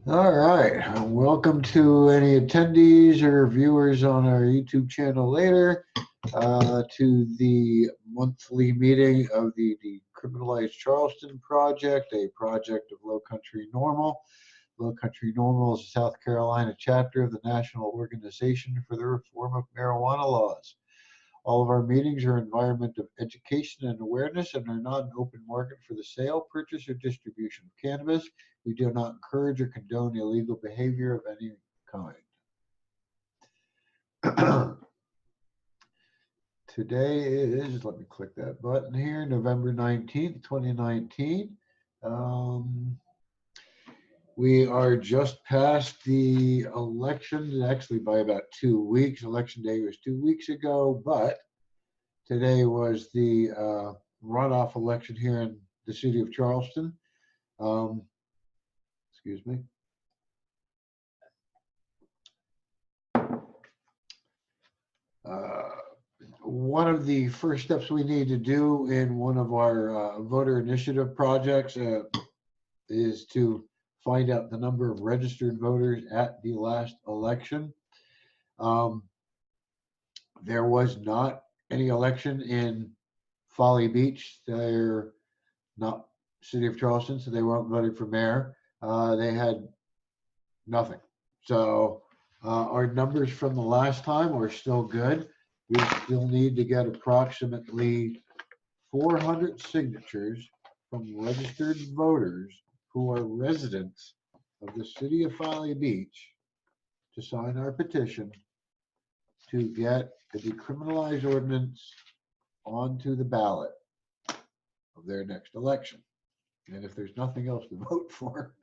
All right. Welcome to any attendees or viewers on our YouTube channel later to the monthly meeting of the Decriminalize Charleston project, a project of Lowcountry NORML. Lowcountry NORML is a South Carolina chapter of the National Organization for the Reform of Marijuana Laws. All of our meetings are an environment of education and awareness and are not an open market for the sale, purchase, or distribution of cannabis. We do not encourage or condone illegal behavior of any kind. Today is, let me click that button here, November 19th, 2019. We are just past the election, actually by about 2 weeks. Election day was 2 weeks ago, but today was the runoff election here in the city of Charleston. Excuse me. One of the first steps we need to do in one of our voter initiative projects is to find out the number of registered voters at the last election. There was not any election in Folly Beach. They're not city of Charleston, so they weren't voting for mayor. They had nothing. So our numbers from the last time are still good. We still need to get approximately 400 signatures from registered voters who are residents of the city of Folly Beach to sign our petition to get the decriminalized ordinance onto the ballot of their next election. And if there's nothing else to vote for,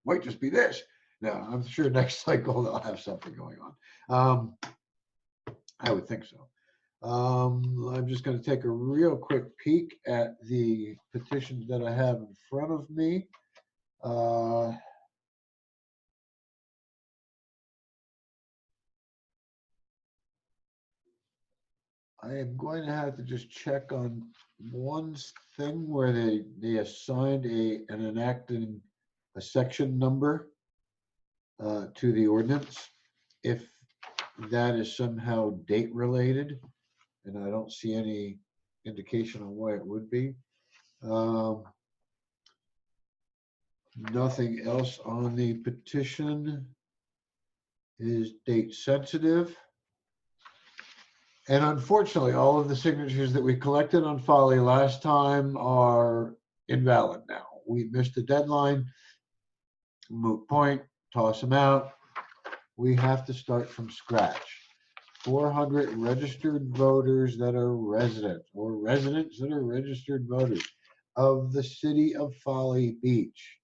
might just be this. No, I'm sure next cycle they'll have something going on. I would think so. I'm just going to take a real quick peek at the petitions that I have in front of me. I am going to have to just check on one thing where they assigned an enacting a section number to the ordinance. If that is somehow date related, and I don't see any indication on why it would be. Nothing else on the petition is date sensitive. And unfortunately, all of the signatures that we collected on Folly last time are invalid now. We missed the deadline. Moot point, toss them out. We have to start from scratch. 400 registered voters that are residents or residents that are registered voters of the city of Folly Beach.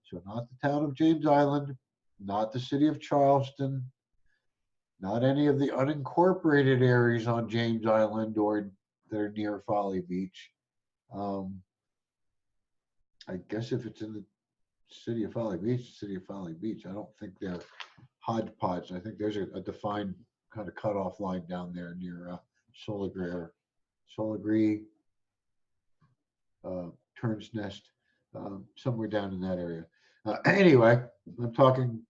So not the town of James Island, not the city of Charleston, not any of the unincorporated areas on James Island or that are near Folly Beach. I guess if it's in the city of Folly Beach, city of Folly Beach, I don't think they're hodgepodge. I think there's a defined kind of cutoff line down there near Soligree, Turn's Nest, somewhere down in that area. Anyway, I'm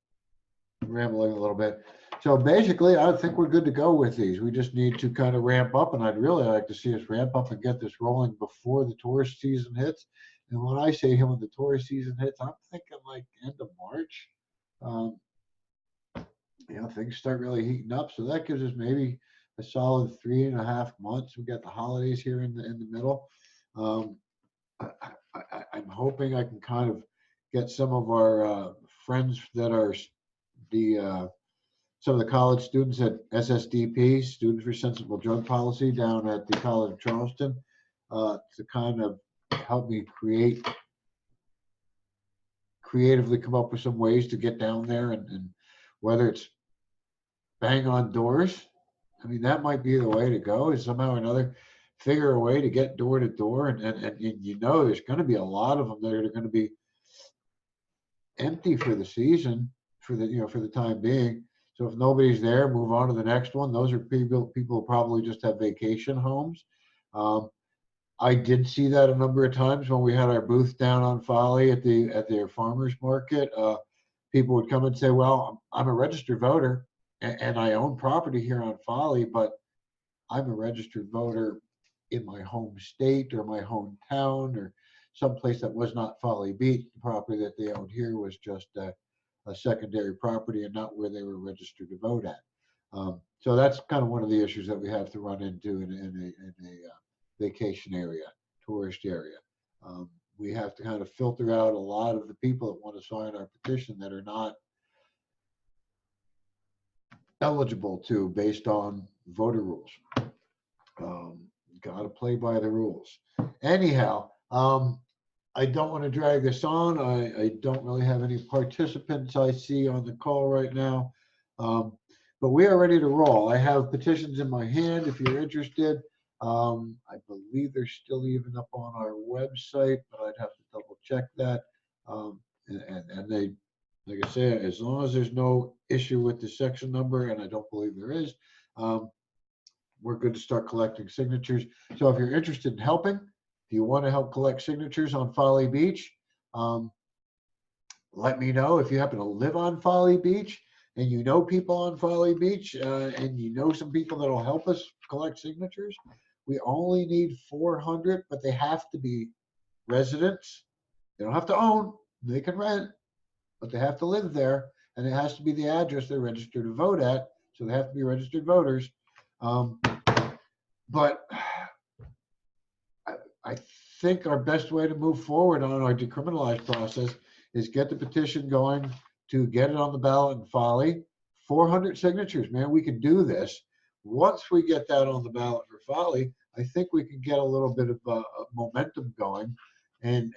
rambling a little bit. So basically, I think we're good to go with these. We just need to kind of ramp up, and I'd really like to see us ramp up and get this rolling before the tourist season hits. And when I say when the tourist season hits, I'm thinking like end of March. Things start really heating up. So that gives us maybe a solid 3.5 months. We got the holidays here in the middle. I'm hoping I can kind of get some of our friends that are some of the college students at SSDP, Students for Sensible Drug Policy, down at the College of Charleston, to kind of help me creatively come up with some ways to get down there, and whether it's bang on doors. I mean, that might be the way to go, is somehow or another figure a way to get door to door. And there's going to be a lot of them that are going to be empty for the season, for the time being. So if nobody's there, move on to the next one. Those are people who probably just have vacation homes. I did see that a number of times when we had our booth down on Folly at their farmers market. people would come and say, well, I'm a registered voter and I own property here on Folly, but I'm a registered voter in my home state or my hometown or someplace that was not Folly Beach. The property that they owned here was just a secondary property and not where they were registered to vote at. So that's kind of one of the issues that we have to run into in a vacation area, tourist area. We have to kind of filter out a lot of the people that want to sign our petition that are not eligible to based on voter rules. Got to play by the rules. Anyhow, I don't want to drag this on. I don't really have any participants I see on the call right now, but we are ready to roll. I have petitions in my hand if you're interested. I believe they're still even up on our website, but I'd have to double check that. And they, like I say, as long as there's no issue with the section number, and I don't believe there is, we're good to start collecting signatures. So if you're interested in helping, if you want to help collect signatures on Folly Beach, let me know. If you happen to live on Folly Beach and you know people on Folly Beach and you know some people that will help us collect signatures, we only need 400, but they have to be residents. They don't have to own, they can rent, but they have to live there, and it has to be the address they're registered to vote at, so they have to be registered voters. But I think our best way to move forward on our decriminalized process is get the petition going to get it on the ballot in Folly. 400 signatures, man, we can do this. Once we get that on the ballot for Folly, I think we can get a little bit of momentum going. And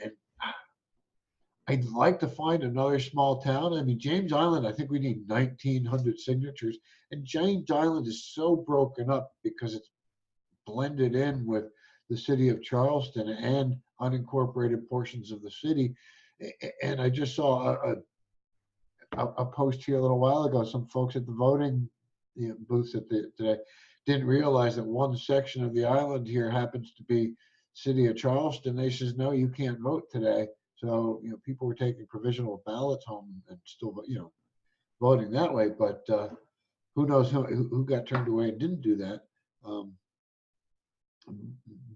I'd like to find another small town. I mean, James Island, I think we need 1,900 signatures. And James Island is so broken up because it's blended in with the city of Charleston and unincorporated portions of the city. And I just saw a post here a little while ago. Some folks at the voting booths today didn't realize that one section of the island here happens to be city of Charleston. They says, no, you can't vote today. So, people were taking provisional ballots home and still, voting that way. But who knows who got turned away and didn't do that.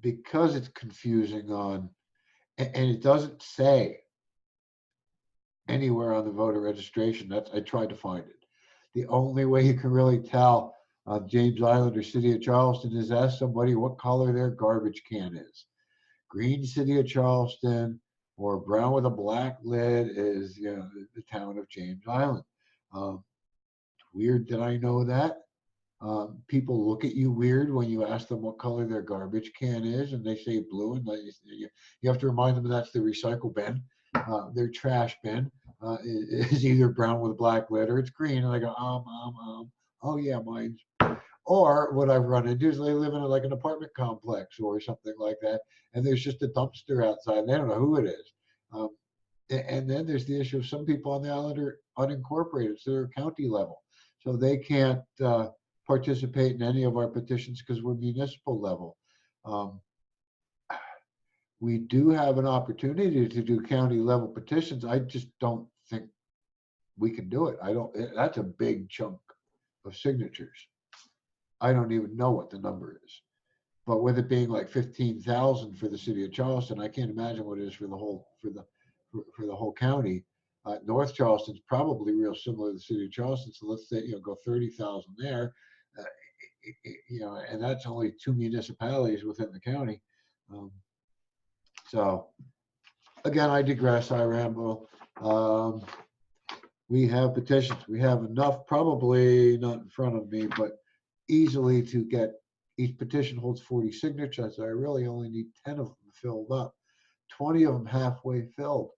Because it's confusing and it doesn't say anywhere on the voter registration. I tried to find it. The only way you can really tell James Island or City of Charleston is ask somebody what color their garbage can is. Green, City of Charleston, or brown with a black lid is the town of James Island. Weird that I know that. People look at you weird when you ask them what color their garbage can is, and they say blue, and you have to remind them that's the recycle bin. Their trash bin is either brown with a black lid or it's green, and I go, oh yeah, mine's. Or what I've run into is they live in like an apartment complex or something like that, and there's just a dumpster outside, and they don't know who it is. And then there's the issue of some people on the island are unincorporated, so they're county level, so they can't participate in any of our petitions because we're municipal level. We do have an opportunity to do county level petitions. I just don't think we can do it. That's a big chunk of signatures. I don't even know what the number is, but with it being like 15,000 for the city of Charleston, I can't imagine what it is for the whole county. North Charleston's probably real similar to the city of Charleston. So let's say, go 30,000 there, and that's only 2 municipalities within the county. So again, I digress, I ramble. We have petitions. We have enough, probably not in front of me, but easily to get, each petition holds 40 signatures. I really only need 10 of them filled up, 20 of them halfway filled.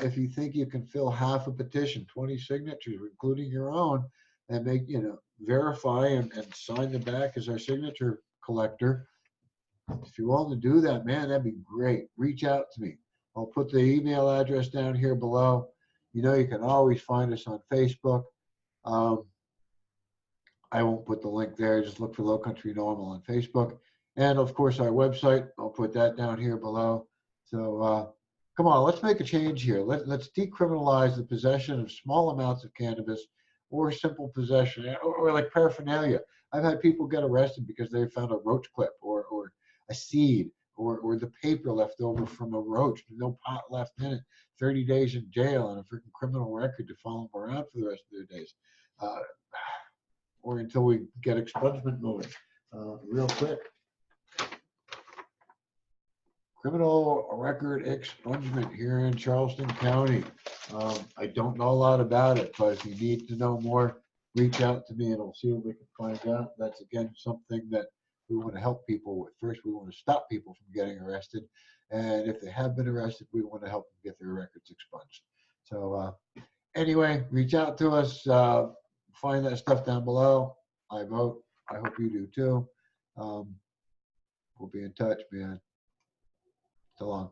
If you think you can fill half a petition, 20 signatures, including your own, and make, verify and sign the back as our signature collector. If you want to do that, man, that'd be great. Reach out to me. I'll put the email address down here below. You can always find us on Facebook. I won't put the link there. Just look for Lowcountry NORML on Facebook. And of course, our website, I'll put that down here below. So come on, let's make a change here. Let's decriminalize the possession of small amounts of cannabis or simple possession or like paraphernalia. I've had people get arrested because they found a roach clip or a seed or the paper left over from a roach, no pot left in it, 30 days in jail and a freaking criminal record to follow them around for the rest of their days. Or until we get expungement moving real quick. Criminal record expungement here in Charleston County. I don't know a lot about it, but if you need to know more, reach out to me and we'll see what we can find out. That's again something that we want to help people with. First, we want to stop people from getting arrested. And if they have been arrested, we want to help them get their records expunged. So anyway, reach out to us. Find that stuff down below. I vote. I hope you do too. We'll be in touch, man. So long.